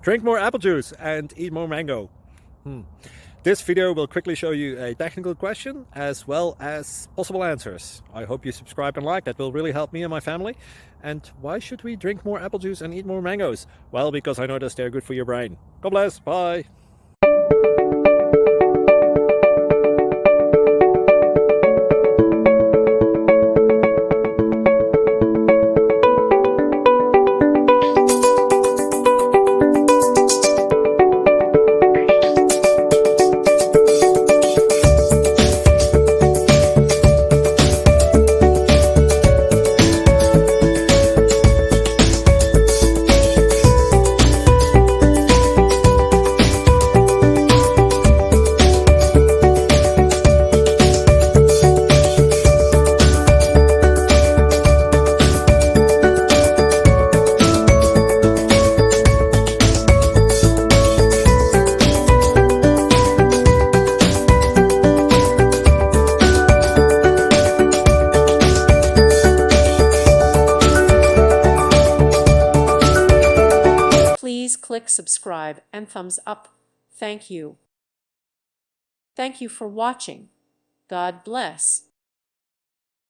Drink more apple juice and eat more mango. This video will quickly show you a technical question as well as possible answers. I hope you subscribe and like, that will really help me and my family. And why should we drink more apple juice and eat more mangoes? Well, because I noticed they're good for your brain. God bless, bye. Please click subscribe and thumbs up. Thank you. Thank you for watching. God bless.